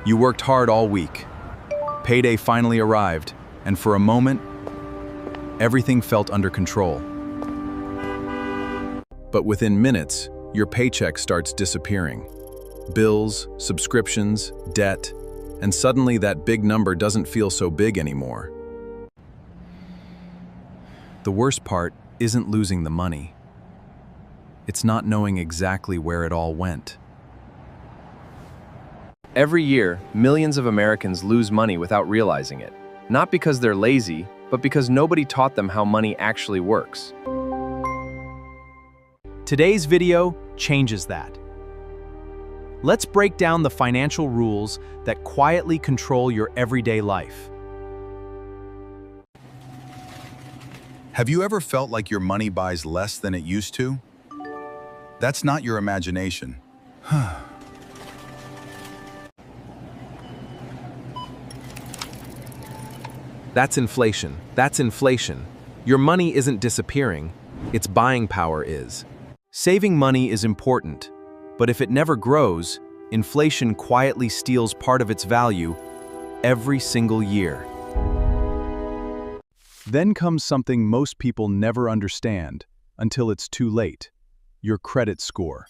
You worked hard all week. Payday finally arrived, and for a moment, everything felt under control. But within minutes, your paycheck starts disappearing. Bills, subscriptions, debt, and suddenly that big number doesn't feel so big anymore. The worst part isn't losing the money. It's not knowing exactly where it all went. Every year, millions of Americans lose money without realizing it. Not because they're lazy, but because nobody taught them how money actually works. Today's video changes that. Let's break down the financial rules that quietly control your everyday life. Have you ever felt like your money buys less than it used to? That's not your imagination. That's inflation. That's inflation. Your money isn't disappearing, its buying power is. Saving money is important, but if it never grows, inflation quietly steals part of its value every single year. Then comes something most people never understand until it's too late: your credit score.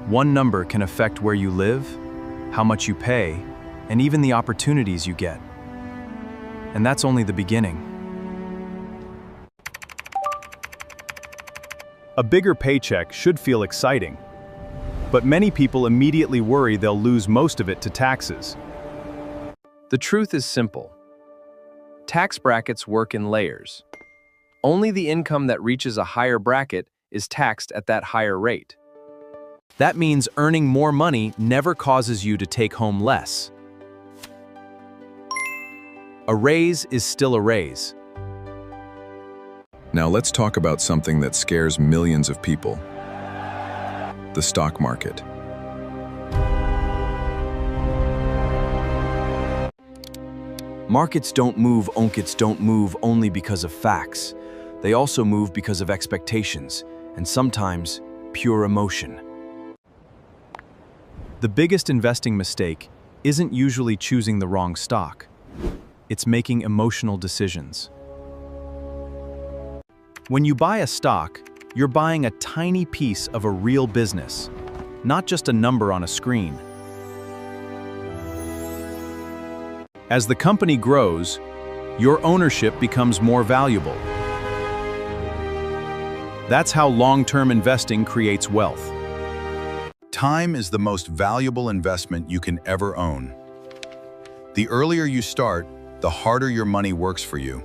One number can affect where you live, how much you pay, and even the opportunities you get. And that's only the beginning. A bigger paycheck should feel exciting, but many people immediately worry they'll lose most of it to taxes. The truth is simple. Tax brackets work in layers. Only the income that reaches a higher bracket is taxed at that higher rate. That means earning more money never causes you to take home less. A raise is still a raise. Now let's talk about something that scares millions of people: the stock market. Markets don't move only because of facts. They also move because of expectations, and sometimes pure emotion. The biggest investing mistake isn't usually choosing the wrong stock. It's making emotional decisions. When you buy a stock, you're buying a tiny piece of a real business, not just a number on a screen. As the company grows, your ownership becomes more valuable. That's how long-term investing creates wealth. Time is the most valuable investment you can ever own. The earlier you start, the harder your money works for you.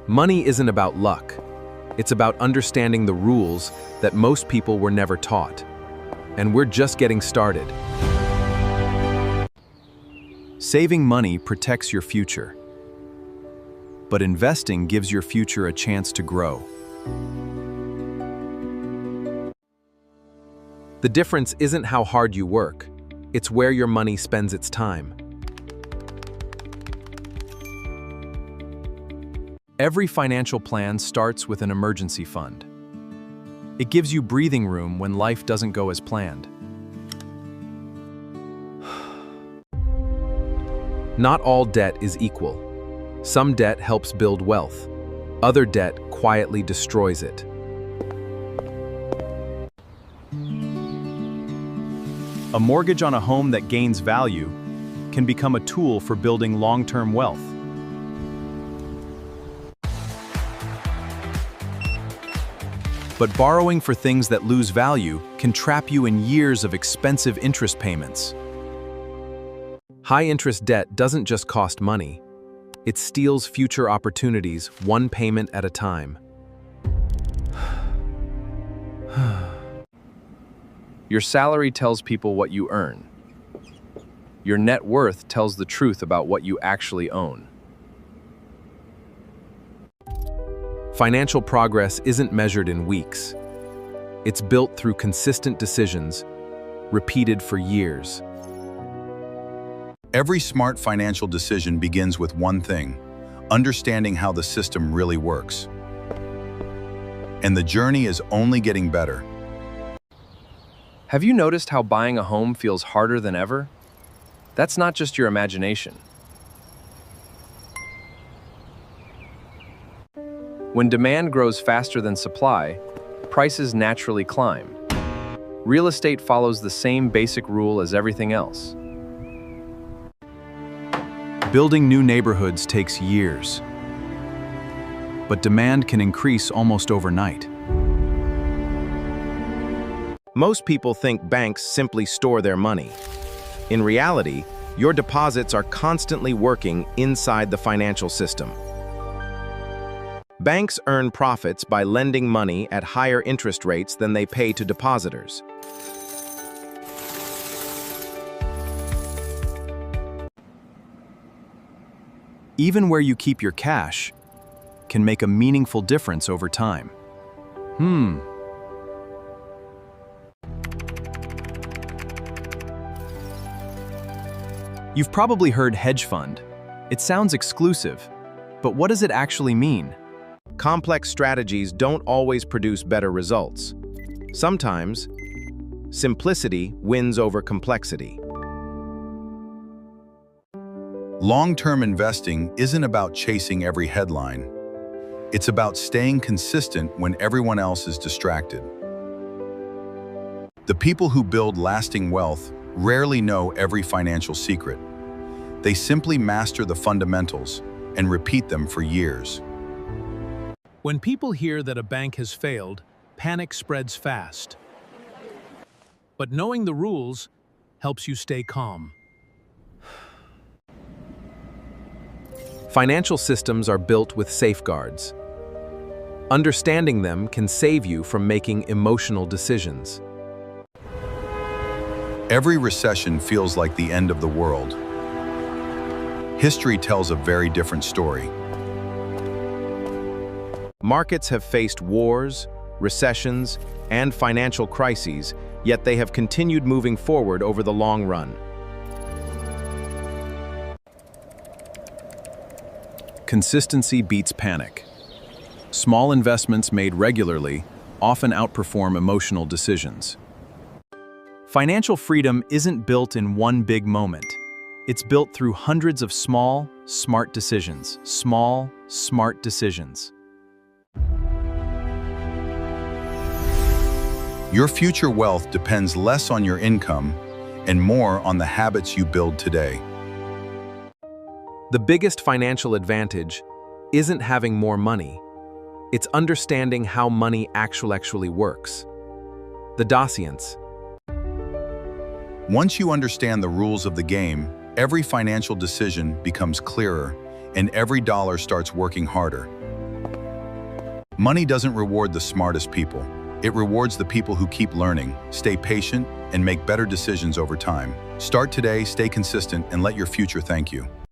Money isn't about luck. It's about understanding the rules that most people were never taught. And we're just getting started. Saving money protects your future, but investing gives your future a chance to grow. The difference isn't how hard you work, it's where your money spends its time. Every financial plan starts with an emergency fund. It gives you breathing room when life doesn't go as planned. Not all debt is equal. Some debt helps build wealth. Other debt quietly destroys it. A mortgage on a home that gains value can become a tool for building long-term wealth. But borrowing for things that lose value can trap you in years of expensive interest payments. High-interest debt doesn't just cost money. It steals future opportunities one payment at a time. Your salary tells people what you earn. Your net worth tells the truth about what you actually own. Financial progress isn't measured in weeks. It's built through consistent decisions, repeated for years. Every smart financial decision begins with one thing: understanding how the system really works. And the journey is only getting better. Have you noticed how buying a home feels harder than ever? That's not just your imagination. When demand grows faster than supply, prices naturally climb. Real estate follows the same basic rule as everything else. Building new neighborhoods takes years, but demand can increase almost overnight. Most people think banks simply store their money. In reality, your deposits are constantly working inside the financial system. Banks earn profits by lending money at higher interest rates than they pay to depositors. Even where you keep your cash can make a meaningful difference over time. You've probably heard hedge fund. It sounds exclusive, but what does it actually mean? Complex strategies don't always produce better results. Sometimes, simplicity wins over complexity. Long-term investing isn't about chasing every headline. It's about staying consistent when everyone else is distracted. The people who build lasting wealth rarely know every financial secret. They simply master the fundamentals and repeat them for years. When people hear that a bank has failed, panic spreads fast. But knowing the rules helps you stay calm. Financial systems are built with safeguards. Understanding them can save you from making emotional decisions. Every recession feels like the end of the world. History tells a very different story. Markets have faced wars, recessions, and financial crises, yet they have continued moving forward over the long run. Consistency beats panic. Small investments made regularly often outperform emotional decisions. Financial freedom isn't built in one big moment. It's built through hundreds of small, smart decisions. Small, smart decisions. Your future wealth depends less on your income and more on the habits you build today. The biggest financial advantage isn't having more money. It's understanding how money actually works. The Dacians. Once you understand the rules of the game, every financial decision becomes clearer and every dollar starts working harder. Money doesn't reward the smartest people. It rewards the people who keep learning, stay patient, and make better decisions over time. Start today, stay consistent, and let your future thank you.